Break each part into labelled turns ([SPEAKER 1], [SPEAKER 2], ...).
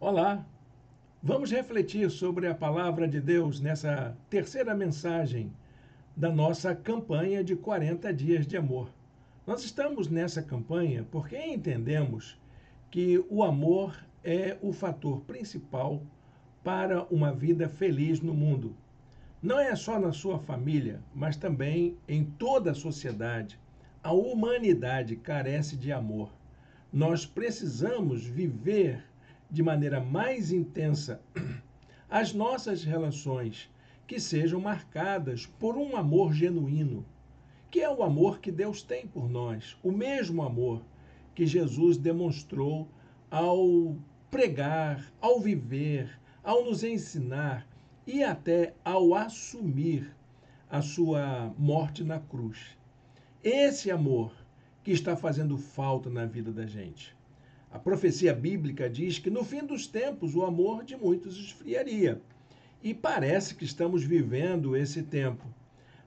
[SPEAKER 1] Olá, vamos refletir sobre a palavra de Deus nessa terceira mensagem da nossa campanha de 40 dias de amor. Nós estamos nessa campanha porque entendemos que o amor é o fator principal para uma vida feliz no mundo. Não é só na sua família, mas também em toda a sociedade. A humanidade carece de amor. Nós precisamos viver de maneira mais intensa as nossas relações, que sejam marcadas por um amor genuíno, que é o amor que Deus tem por nós, o mesmo amor que Jesus demonstrou ao pregar, ao viver, ao nos ensinar e até ao assumir a sua morte na cruz. Esse amor que está fazendo falta na vida da gente. A profecia bíblica diz que no fim dos tempos o amor de muitos esfriaria. E parece que estamos vivendo esse tempo.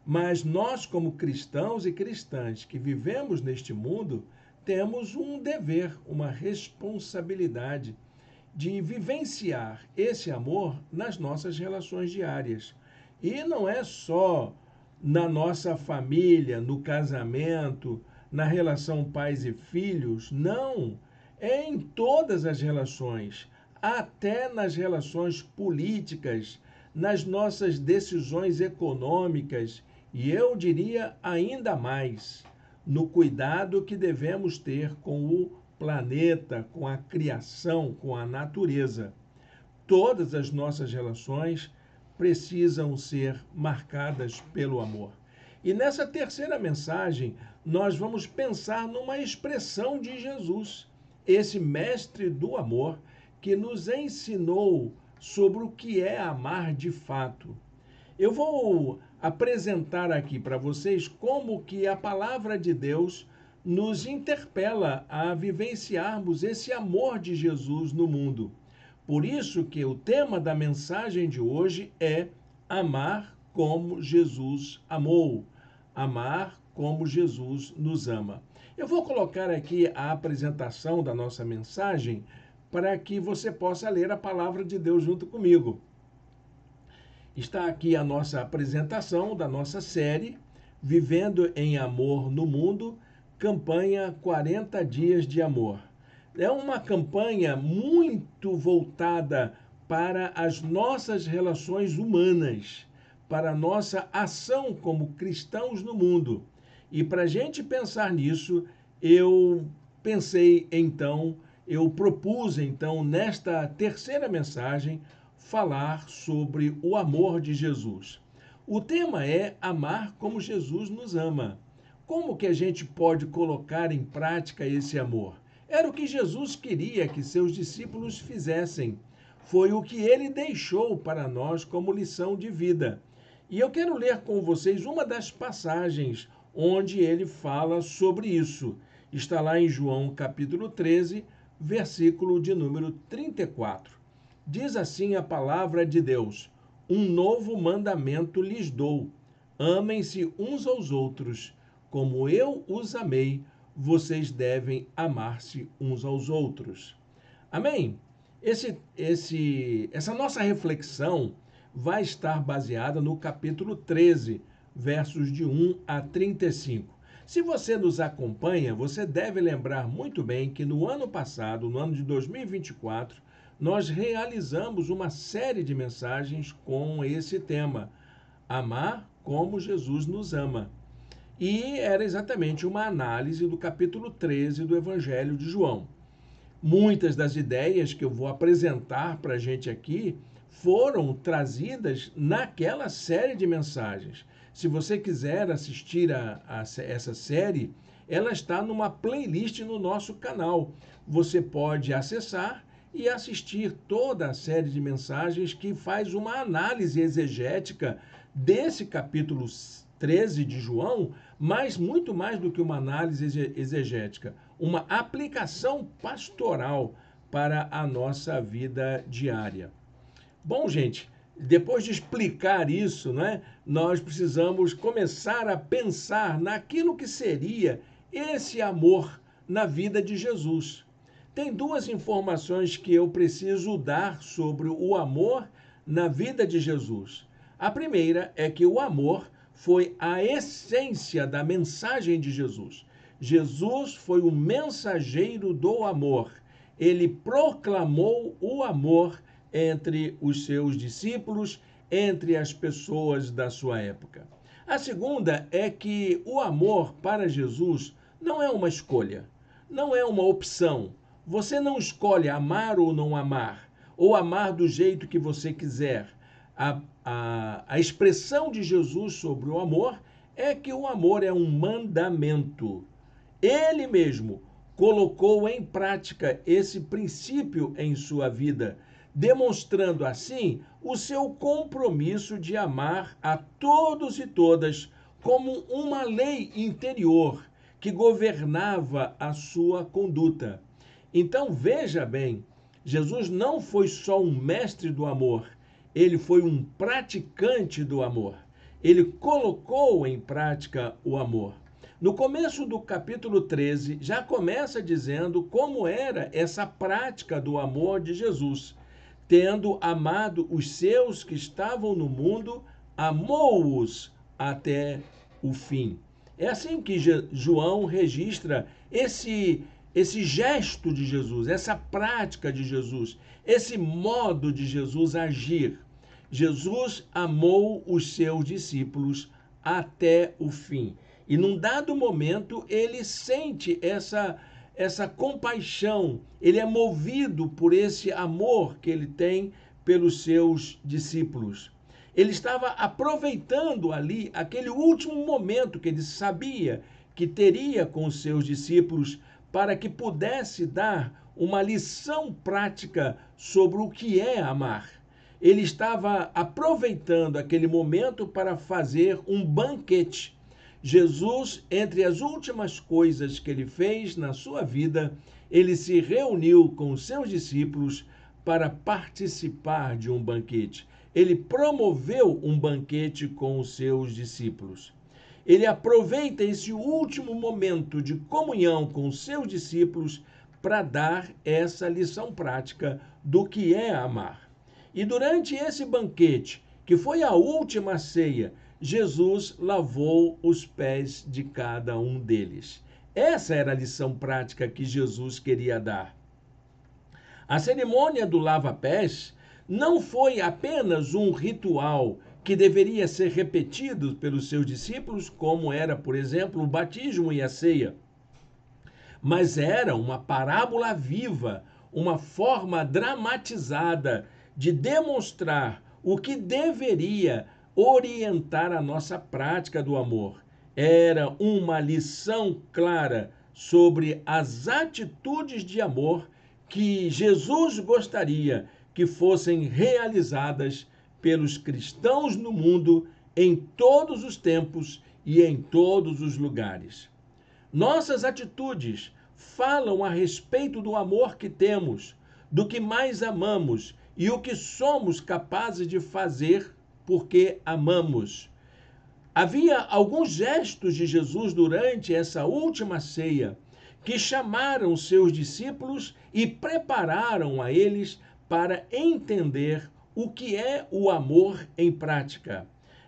[SPEAKER 1] Mas nós, como cristãos e cristãs que vivemos neste mundo, temos um dever, uma responsabilidade de vivenciar esse amor nas nossas relações diárias. E não é só na nossa família, no casamento, na relação pais e filhos, não. É em todas as relações, até nas relações políticas, nas nossas decisões econômicas e eu diria ainda mais, no cuidado que devemos ter com o planeta, com a criação, com a natureza. Todas as nossas relações precisam ser marcadas pelo amor. E nessa terceira mensagem, nós vamos pensar numa expressão de Jesus, esse mestre do amor que nos ensinou sobre o que é amar de fato. Eu vou apresentar aqui para vocês como que a palavra de Deus nos interpela a vivenciarmos esse amor de Jesus no mundo. Por isso que o tema da mensagem de hoje é amar como Jesus amou. Amar como Jesus nos ama. Eu vou colocar aqui a apresentação da nossa mensagem para que você possa ler a palavra de Deus junto comigo. Está aqui a nossa apresentação da nossa série Vivendo em Amor no Mundo, campanha 40 Dias de Amor. É uma campanha muito voltada para as nossas relações humanas, para a nossa ação como cristãos no mundo. E para a gente pensar nisso, eu propus então, nesta terceira mensagem, falar sobre o amor de Jesus. O tema é amar como Jesus nos ama. Como que a gente pode colocar em prática esse amor? Era o que Jesus queria que seus discípulos fizessem. Foi o que ele deixou para nós como lição de vida. E eu quero ler com vocês uma das passagens onde ele fala sobre isso. Está lá em João capítulo 13, versículo de número 34. Diz assim a palavra de Deus: um novo mandamento lhes dou. Amem-se uns aos outros. Como eu os amei, vocês devem amar-se uns aos outros. Amém? Essa nossa reflexão vai estar baseada no capítulo 13, versos de 1 a 35. Se você nos acompanha, você deve lembrar muito bem que no ano passado, no ano de 2024, nós realizamos uma série de mensagens com esse tema, amar como Jesus nos ama. E era exatamente uma análise do capítulo 13 do Evangelho de João. Muitas das ideias que eu vou apresentar para a gente aqui foram trazidas naquela série de mensagens. Se você quiser assistir essa série, ela está numa playlist no nosso canal. Você pode acessar e assistir toda a série de mensagens que faz uma análise exegética desse capítulo 13 de João, mas muito mais do que uma análise exegética, uma aplicação pastoral para a nossa vida diária. Bom, gente, depois de explicar isso, né, nós precisamos começar a pensar naquilo que seria esse amor na vida de Jesus. Tem duas informações que eu preciso dar sobre o amor na vida de Jesus. A primeira é que o amor foi a essência da mensagem de Jesus. Jesus foi o mensageiro do amor. Ele proclamou o amor entre os seus discípulos, entre as pessoas da sua época. A segunda é que o amor para Jesus não é uma escolha, não é uma opção. Você não escolhe amar ou não amar, ou amar do jeito que você quiser. A expressão de Jesus sobre o amor é que o amor é um mandamento. Ele mesmo colocou em prática esse princípio em sua vida, demonstrando assim o seu compromisso de amar a todos e todas como uma lei interior que governava a sua conduta. Então veja bem, Jesus não foi só um mestre do amor, ele foi um praticante do amor. Ele colocou em prática o amor. No começo do capítulo 13, já começa dizendo como era essa prática do amor de Jesus. Tendo amado os seus que estavam no mundo, amou-os até o fim. É assim que João registra esse gesto de Jesus, essa prática de Jesus, esse modo de Jesus agir. Jesus amou os seus discípulos até o fim. E num dado momento ele sente essa compaixão, ele é movido por esse amor que ele tem pelos seus discípulos. Ele estava aproveitando ali aquele último momento que ele sabia que teria com os seus discípulos para que pudesse dar uma lição prática sobre o que é amar. Ele estava aproveitando aquele momento para fazer um banquete. Jesus, entre as últimas coisas que ele fez na sua vida, ele se reuniu com os seus discípulos para participar de um banquete. Ele promoveu um banquete com os seus discípulos. Ele aproveita esse último momento de comunhão com os seus discípulos para dar essa lição prática do que é amar. E durante esse banquete, que foi a última ceia, Jesus lavou os pés de cada um deles. Essa era a lição prática que Jesus queria dar. A cerimônia do lava-pés não foi apenas um ritual que deveria ser repetido pelos seus discípulos, como era, por exemplo, o batismo e a ceia, mas era uma parábola viva, uma forma dramatizada de demonstrar o que deveria orientar a nossa prática do amor. Era uma lição clara sobre as atitudes de amor que Jesus gostaria que fossem realizadas pelos cristãos no mundo em todos os tempos e em todos os lugares. Nossas atitudes falam a respeito do amor que temos, do que mais amamos e o que somos capazes de fazer porque amamos. Havia alguns gestos de Jesus durante essa última ceia que chamaram seus discípulos e prepararam a eles para entender o que é o amor em prática.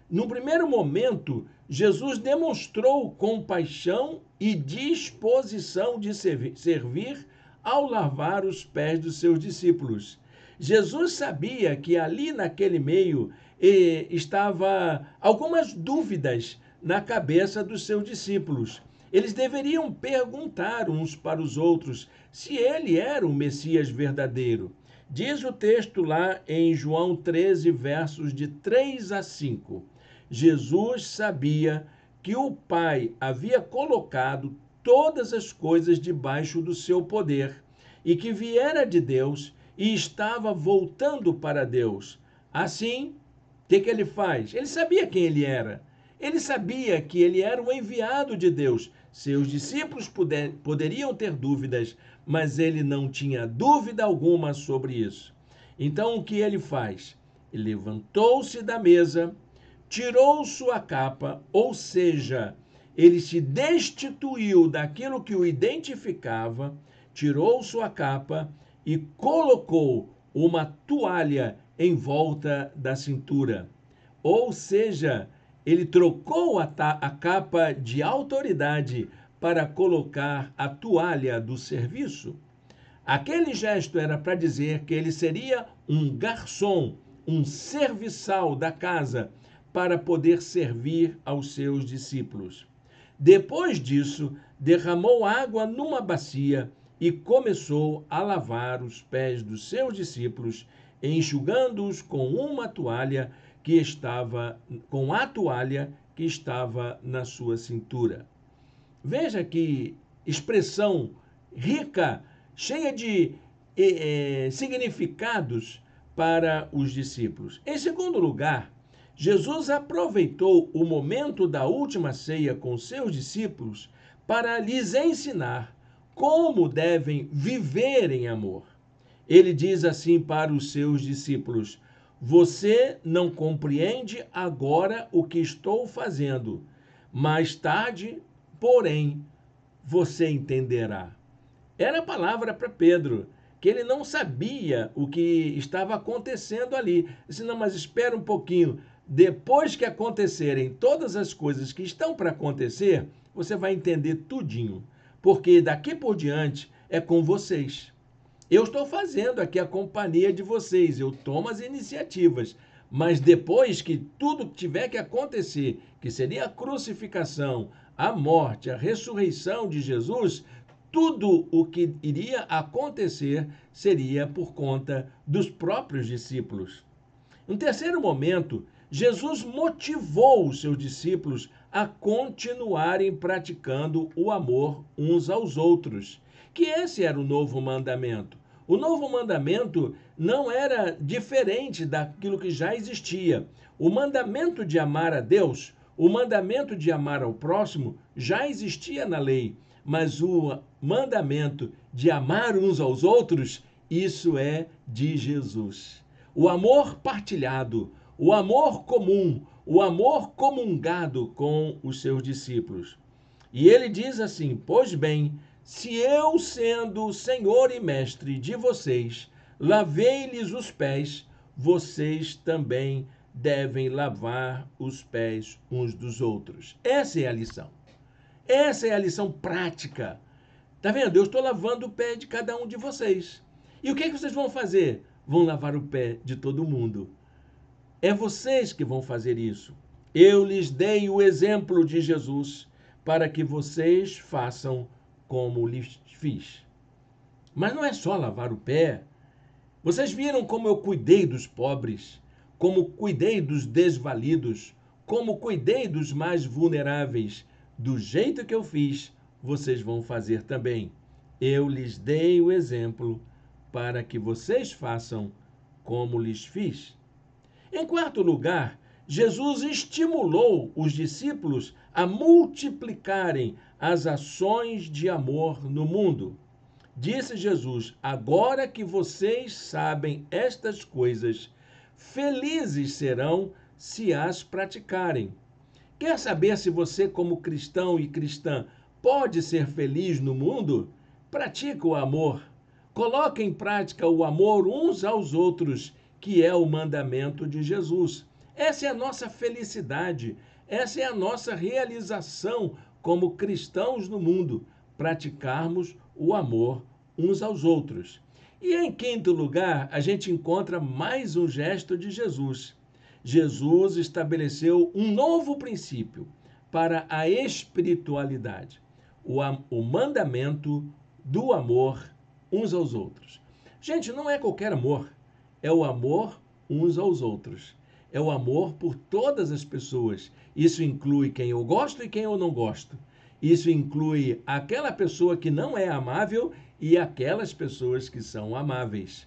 [SPEAKER 1] No primeiro momento, Jesus demonstrou compaixão e disposição de servir ao lavar os pés dos seus discípulos. Jesus sabia que ali naquele meio estava algumas dúvidas na cabeça dos seus discípulos. Eles deveriam perguntar uns para os outros se ele era o Messias verdadeiro. Diz o texto lá em João 13, versos de 3 a 5. Jesus sabia que o Pai havia colocado todas as coisas debaixo do seu poder e que viera de Deus e estava voltando para Deus. Assim, o que ele faz? Ele sabia quem ele era. Ele sabia que ele era o enviado de Deus. Seus discípulos poderiam ter dúvidas, mas ele não tinha dúvida alguma sobre isso. Então, o que ele faz? Ele levantou-se da mesa, tirou sua capa, ou seja, ele se destituiu daquilo que o identificava, tirou sua capa e colocou uma toalha em volta da cintura. Ou seja, ele trocou a capa de autoridade para colocar a toalha do serviço. Aquele gesto era para dizer que ele seria um garçom, um serviçal da casa, para poder servir aos seus discípulos. Depois disso, derramou água numa bacia e começou a lavar os pés dos seus discípulos, enxugando-os com a toalha que estava na sua cintura. Veja que expressão rica, cheia de significados para os discípulos. Em segundo lugar, Jesus aproveitou o momento da última ceia com seus discípulos para lhes ensinar como devem viver em amor. Ele diz assim para os seus discípulos: você não compreende agora o que estou fazendo. Mais tarde, porém, você entenderá. Era a palavra para Pedro, que ele não sabia o que estava acontecendo ali. Disse, não, mas espera um pouquinho. Depois que acontecerem todas as coisas que estão para acontecer, você vai entender tudinho. Porque daqui por diante é com vocês. Eu estou fazendo aqui a companhia de vocês, eu tomo as iniciativas. Mas depois que tudo tiver que acontecer, que seria a crucificação, a morte, a ressurreição de Jesus, tudo o que iria acontecer seria por conta dos próprios discípulos. No terceiro momento, Jesus motivou os seus discípulos a continuarem praticando o amor uns aos outros, que esse era o novo mandamento. O novo mandamento não era diferente daquilo que já existia. O mandamento de amar a Deus, o mandamento de amar ao próximo já existia na lei, mas o mandamento de amar uns aos outros, isso é de Jesus. O amor partilhado, o amor comum, o amor comungado com os seus discípulos. E ele diz assim: pois bem, se eu, sendo Senhor e Mestre de vocês, lavei-lhes os pés, vocês também devem lavar os pés uns dos outros. Essa é a lição. Essa é a lição prática. Tá vendo? Eu estou lavando o pé de cada um de vocês. E o que vocês vão fazer? Vão lavar o pé de todo mundo. É vocês que vão fazer isso. Eu lhes dei o exemplo de Jesus para que vocês façam como lhes fiz. Mas não é só lavar o pé. Vocês viram como eu cuidei dos pobres, como cuidei dos desvalidos, como cuidei dos mais vulneráveis. Do jeito que eu fiz, vocês vão fazer também. Eu lhes dei o exemplo para que vocês façam como lhes fiz. Em quarto lugar, Jesus estimulou os discípulos a multiplicarem as ações de amor no mundo. Disse Jesus: agora que vocês sabem estas coisas, felizes serão se as praticarem. Quer saber se você, como cristão e cristã, pode ser feliz no mundo? Pratique o amor. Coloque em prática o amor uns aos outros, que é o mandamento de Jesus. Essa é a nossa felicidade, essa é a nossa realização como cristãos no mundo, praticarmos o amor uns aos outros. E em quinto lugar, a gente encontra mais um gesto de Jesus. Jesus estabeleceu um novo princípio para a espiritualidade, o mandamento do amor uns aos outros. Gente, não é qualquer amor, é o amor uns aos outros. É o amor por todas as pessoas. Isso inclui quem eu gosto e quem eu não gosto. Isso inclui aquela pessoa que não é amável e aquelas pessoas que são amáveis.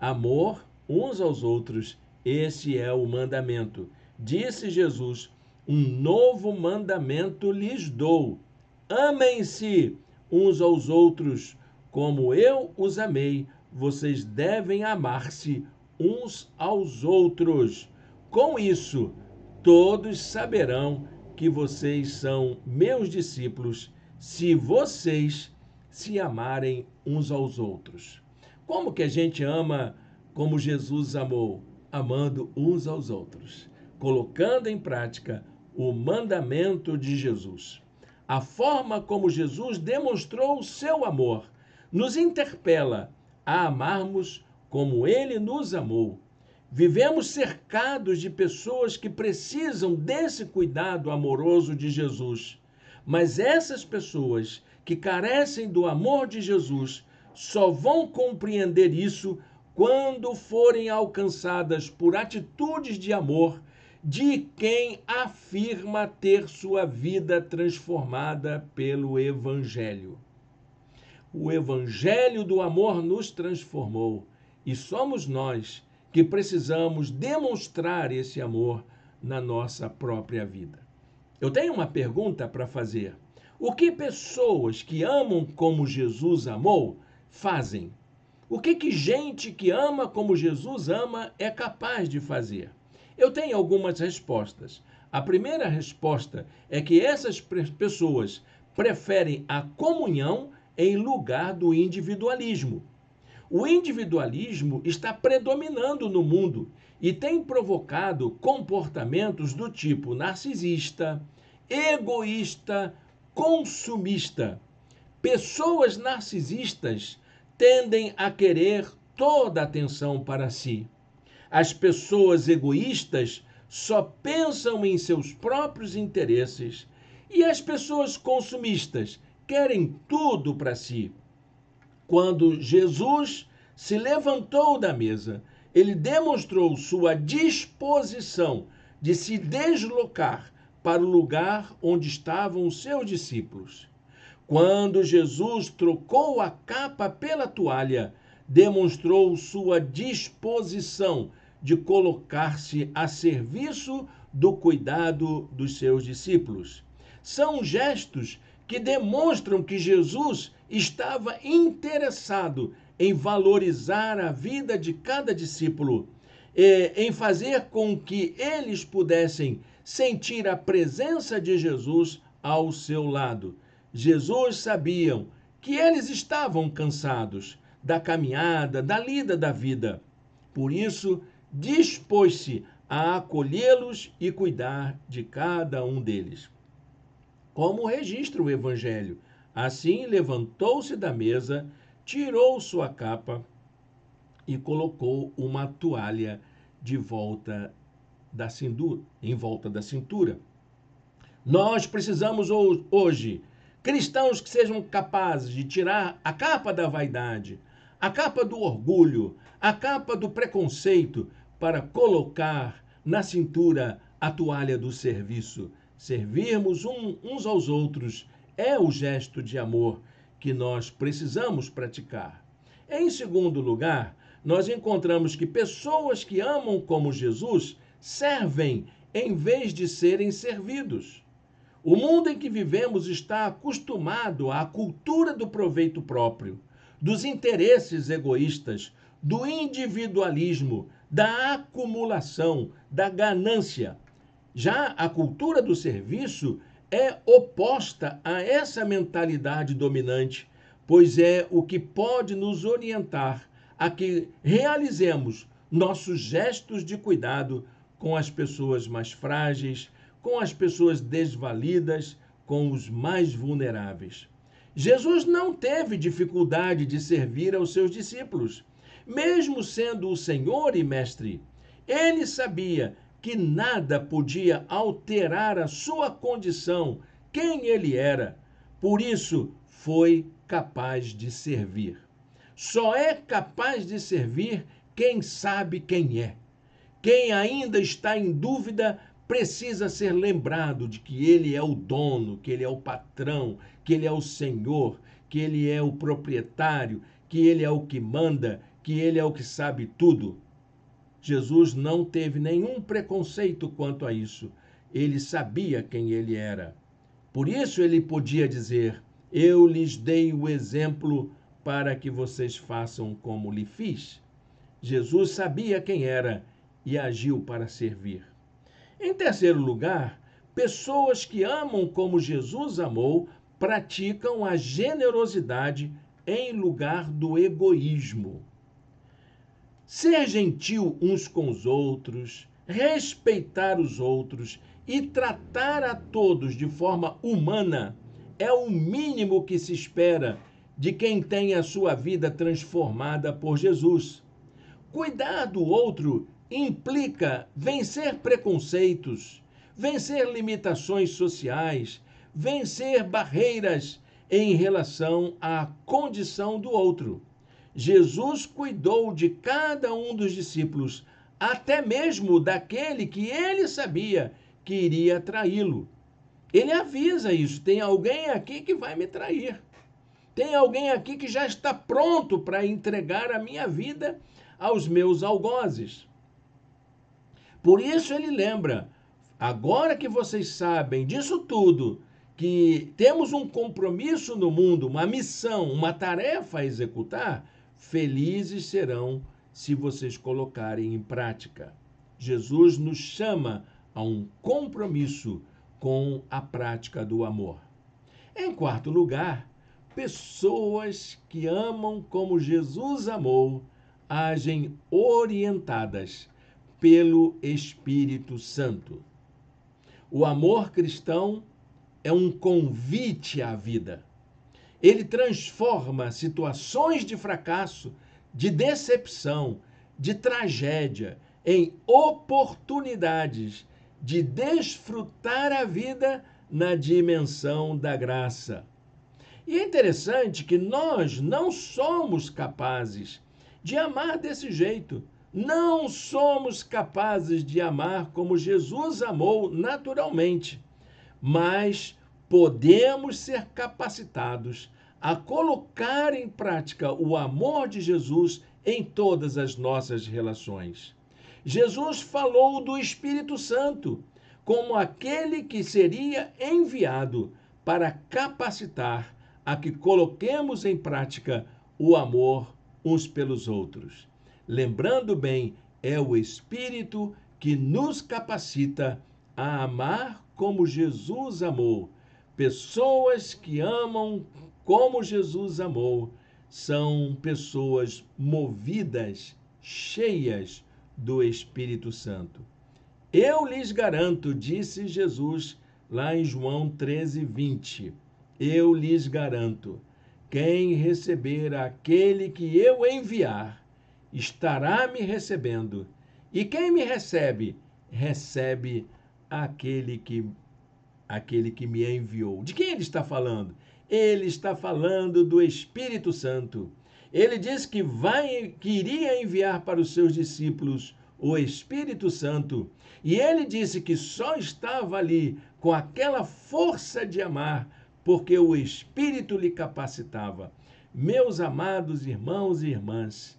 [SPEAKER 1] Amor uns aos outros, esse é o mandamento. Disse Jesus: um novo mandamento lhes dou. Amem-se uns aos outros, como eu os amei. Vocês devem amar-se uns aos outros. Com isso, todos saberão que vocês são meus discípulos, se vocês se amarem uns aos outros. Como que a gente ama como Jesus amou? Amando uns aos outros, colocando em prática o mandamento de Jesus. A forma como Jesus demonstrou o seu amor nos interpela a amarmos como ele nos amou. Vivemos cercados de pessoas que precisam desse cuidado amoroso de Jesus. Mas essas pessoas que carecem do amor de Jesus só vão compreender isso quando forem alcançadas por atitudes de amor de quem afirma ter sua vida transformada pelo Evangelho. O Evangelho do amor nos transformou e somos nós que precisamos demonstrar esse amor na nossa própria vida. Eu tenho uma pergunta para fazer. O que pessoas que amam como Jesus amou fazem? O que gente que ama como Jesus ama é capaz de fazer? Eu tenho algumas respostas. A primeira resposta é que essas pessoas preferem a comunhão em lugar do individualismo. O individualismo está predominando no mundo e tem provocado comportamentos do tipo narcisista, egoísta, consumista. Pessoas narcisistas tendem a querer toda a atenção para si. As pessoas egoístas só pensam em seus próprios interesses e as pessoas consumistas querem tudo para si. Quando Jesus se levantou da mesa, ele demonstrou sua disposição de se deslocar para o lugar onde estavam os seus discípulos. Quando Jesus trocou a capa pela toalha, demonstrou sua disposição de colocar-se a serviço do cuidado dos seus discípulos. São gestos que demonstram que Jesus estava interessado em valorizar a vida de cada discípulo, em fazer com que eles pudessem sentir a presença de Jesus ao seu lado. Jesus sabia que eles estavam cansados da caminhada, da lida da vida. Por isso, dispôs-se a acolhê-los e cuidar de cada um deles. Como registra o Evangelho, assim levantou-se da mesa, tirou sua capa e colocou uma toalha de volta em volta da cintura. Nós precisamos hoje cristãos que sejam capazes de tirar a capa da vaidade, a capa do orgulho, a capa do preconceito, para colocar na cintura a toalha do serviço. Servirmos uns aos outros é o gesto de amor que nós precisamos praticar. Em segundo lugar, nós encontramos que pessoas que amam como Jesus servem em vez de serem servidos. O mundo em que vivemos está acostumado à cultura do proveito próprio, dos interesses egoístas, do individualismo, da acumulação, da ganância. Já a cultura do serviço é oposta a essa mentalidade dominante, pois é o que pode nos orientar a que realizemos nossos gestos de cuidado com as pessoas mais frágeis, com as pessoas desvalidas, com os mais vulneráveis. Jesus não teve dificuldade de servir aos seus discípulos, mesmo sendo o Senhor e Mestre. Ele sabia que nada podia alterar a sua condição, quem ele era. Por isso, foi capaz de servir. Só é capaz de servir quem sabe quem é. Quem ainda está em dúvida precisa ser lembrado de que ele é o dono, que ele é o patrão, que ele é o senhor, que ele é o proprietário, que ele é o que manda, que ele é o que sabe tudo. Jesus não teve nenhum preconceito quanto a isso. Ele sabia quem ele era. Por isso ele podia dizer: eu lhes dei o exemplo para que vocês façam como lhe fiz. Jesus sabia quem era e agiu para servir. Em terceiro lugar, pessoas que amam como Jesus amou praticam a generosidade em lugar do egoísmo. Ser gentil uns com os outros, respeitar os outros e tratar a todos de forma humana é o mínimo que se espera de quem tem a sua vida transformada por Jesus. Cuidar do outro implica vencer preconceitos, vencer limitações sociais, vencer barreiras em relação à condição do outro. Jesus cuidou de cada um dos discípulos, até mesmo daquele que ele sabia que iria traí-lo. Ele avisa isso: tem alguém aqui que vai me trair. Tem alguém aqui que já está pronto para entregar a minha vida aos meus algozes. Por isso ele lembra: agora que vocês sabem disso tudo, que temos um compromisso no mundo, uma missão, uma tarefa a executar, felizes serão se vocês colocarem em prática. Jesus nos chama a um compromisso com a prática do amor. Em quarto lugar, pessoas que amam como Jesus amou, agem orientadas pelo Espírito Santo. O amor cristão é um convite à vida. Ele transforma situações de fracasso, de decepção, de tragédia em oportunidades de desfrutar a vida na dimensão da graça. E é interessante que nós não somos capazes de amar desse jeito. Não somos capazes de amar como Jesus amou naturalmente, mas podemos ser capacitados a colocar em prática o amor de Jesus em todas as nossas relações. Jesus falou do Espírito Santo como aquele que seria enviado para capacitar a que coloquemos em prática o amor uns pelos outros. Lembrando bem, é o Espírito que nos capacita a amar como Jesus amou. Pessoas que amam como Jesus amou são pessoas movidas, cheias do Espírito Santo. Eu lhes garanto, disse Jesus lá em João 13:20, eu lhes garanto, quem receber aquele que eu enviar, estará me recebendo, e quem me recebe, recebe aquele que me enviou. De quem ele está falando? Ele está falando do Espírito Santo. Ele disse que iria enviar para os seus discípulos o Espírito Santo. E ele disse que só estava ali com aquela força de amar, porque o Espírito lhe capacitava. Meus amados irmãos e irmãs,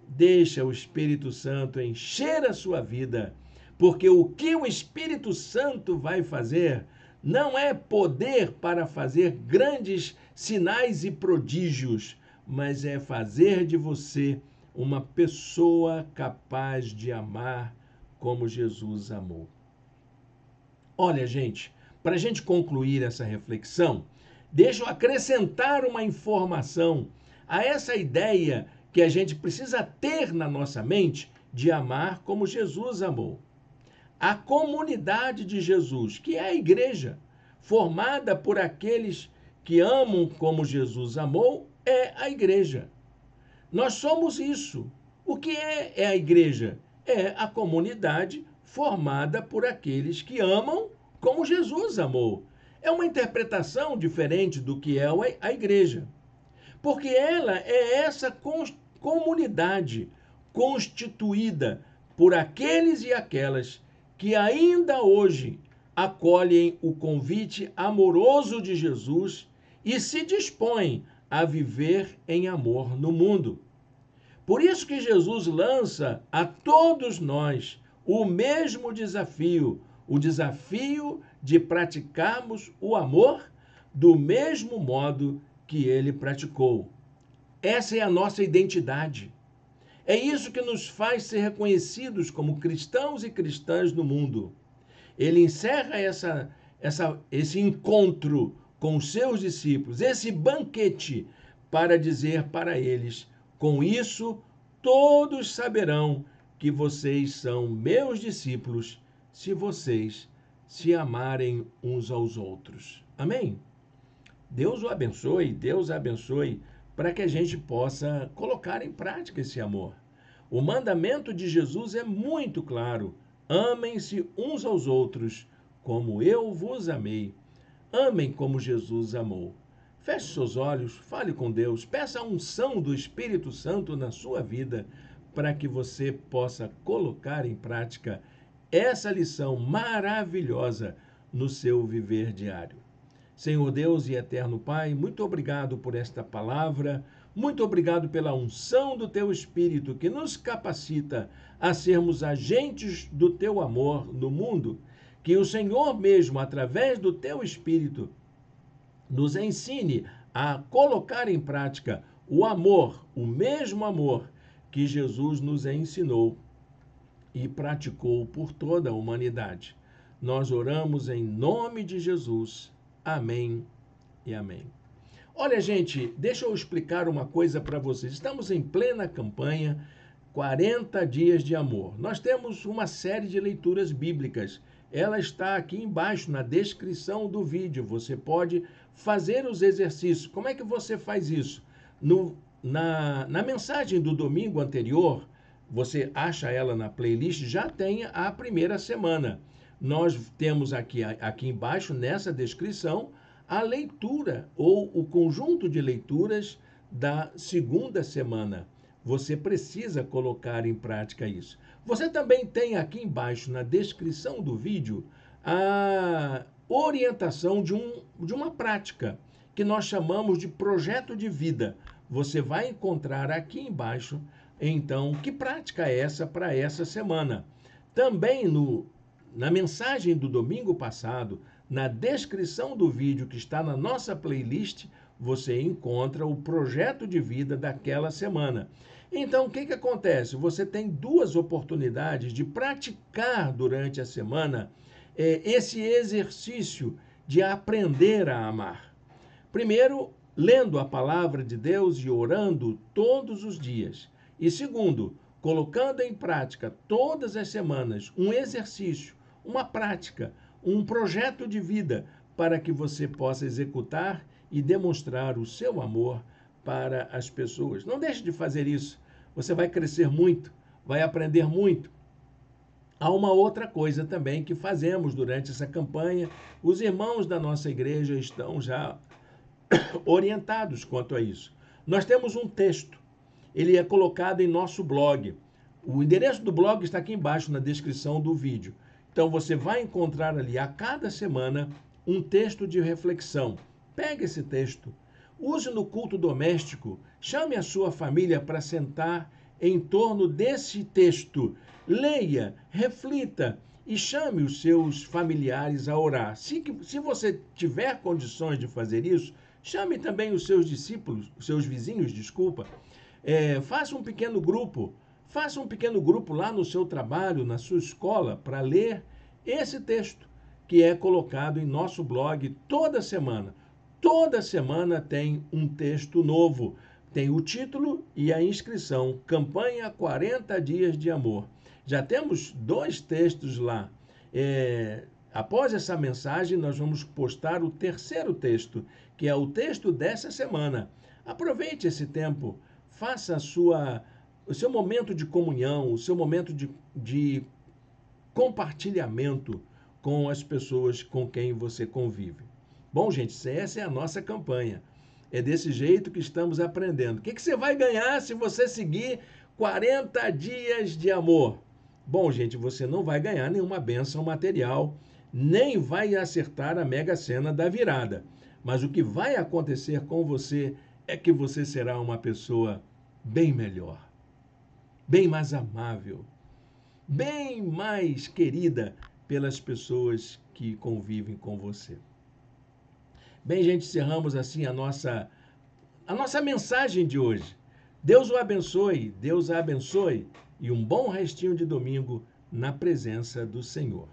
[SPEAKER 1] deixa o Espírito Santo encher a sua vida, porque o que o Espírito Santo vai fazer não é poder para fazer grandes sinais e prodígios, mas é fazer de você uma pessoa capaz de amar como Jesus amou. Olha, gente, para a gente concluir essa reflexão, deixa eu acrescentar uma informação a essa ideia que a gente precisa ter na nossa mente de amar como Jesus amou. A comunidade de Jesus, que é a igreja, formada por aqueles que amam como Jesus amou, é a igreja. Nós somos isso. O que é a igreja? É a comunidade formada por aqueles que amam como Jesus amou. É uma interpretação diferente do que é a igreja. Porque ela é essa comunidade constituída por aqueles e aquelas que ainda hoje acolhem o convite amoroso de Jesus e se dispõem a viver em amor no mundo. Por isso que Jesus lança a todos nós o mesmo desafio, o desafio de praticarmos o amor do mesmo modo que ele praticou. Essa é a nossa identidade. É isso que nos faz ser reconhecidos como cristãos e cristãs no mundo. Ele encerra esse encontro com os seus discípulos, esse banquete, para dizer para eles: com isso todos saberão que vocês são meus discípulos, se vocês se amarem uns aos outros. Amém? Deus o abençoe para que a gente possa colocar em prática esse amor. O mandamento de Jesus é muito claro: amem-se uns aos outros, como eu vos amei. Amem como Jesus amou. Feche seus olhos, fale com Deus, peça a unção do Espírito Santo na sua vida, para que você possa colocar em prática essa lição maravilhosa no seu viver diário. Senhor Deus e eterno Pai, muito obrigado por esta palavra, muito obrigado pela unção do Teu Espírito que nos capacita a sermos agentes do Teu amor no mundo. Que o Senhor mesmo, através do Teu Espírito, nos ensine a colocar em prática o amor, o mesmo amor que Jesus nos ensinou e praticou por toda a humanidade. Nós oramos em nome de Jesus. Amém e amém. Olha, gente, deixa eu explicar uma coisa para vocês. Estamos em plena campanha 40 dias de amor. Nós temos uma série de leituras bíblicas. Ela está aqui embaixo na descrição do vídeo. Você pode fazer os exercícios. Como é que você faz isso? Na mensagem do domingo anterior, você acha ela na playlist, já tem a primeira semana. Nós temos aqui embaixo, nessa descrição, a leitura ou o conjunto de leituras da segunda semana. Você precisa colocar em prática isso. Você também tem aqui embaixo, na descrição do vídeo, a orientação de uma prática que nós chamamos de projeto de vida. Você vai encontrar aqui embaixo, então, que prática é essa para essa semana. Também na mensagem do domingo passado, na descrição do vídeo que está na nossa playlist, você encontra o projeto de vida daquela semana. Então, o que acontece? Você tem duas oportunidades de praticar durante a semana esse exercício de aprender a amar. Primeiro, lendo a palavra de Deus e orando todos os dias. E segundo, colocando em prática todas as semanas um exercício, uma prática, um projeto de vida para que você possa executar e demonstrar o seu amor para as pessoas. Não deixe de fazer isso. Você vai crescer muito, vai aprender muito. Há uma outra coisa também que fazemos durante essa campanha. Os irmãos da nossa igreja estão já orientados quanto a isso. Nós temos um texto. Ele é colocado em nosso blog. O endereço do blog está aqui embaixo na descrição do vídeo. Então você vai encontrar ali a cada semana um texto de reflexão. Pegue esse texto, use no culto doméstico, chame a sua família para sentar em torno desse texto. Leia, reflita e chame os seus familiares a orar. Se você tiver condições de fazer isso, chame também os seus discípulos, os seus vizinhos, desculpa. Faça um pequeno grupo. Faça um pequeno grupo lá no seu trabalho, na sua escola, para ler esse texto que é colocado em nosso blog toda semana. Toda semana tem um texto novo. Tem o título e a inscrição, Campanha 40 Dias de Amor. Já temos 2 textos lá. Após essa mensagem, nós vamos postar o terceiro texto, que é o texto dessa semana. Aproveite esse tempo, faça o seu momento de comunhão, o seu momento de compartilhamento com as pessoas com quem você convive. Bom, gente, essa é a nossa campanha. É desse jeito que estamos aprendendo. O que você vai ganhar se você seguir 40 dias de amor? Bom, gente, você não vai ganhar nenhuma bênção material, nem vai acertar a mega sena da virada. Mas o que vai acontecer com você é que você será uma pessoa bem melhor, bem mais amável, bem mais querida pelas pessoas que convivem com você. Bem, gente, encerramos assim a nossa mensagem de hoje. Deus o abençoe, Deus a abençoe e um bom restinho de domingo na presença do Senhor.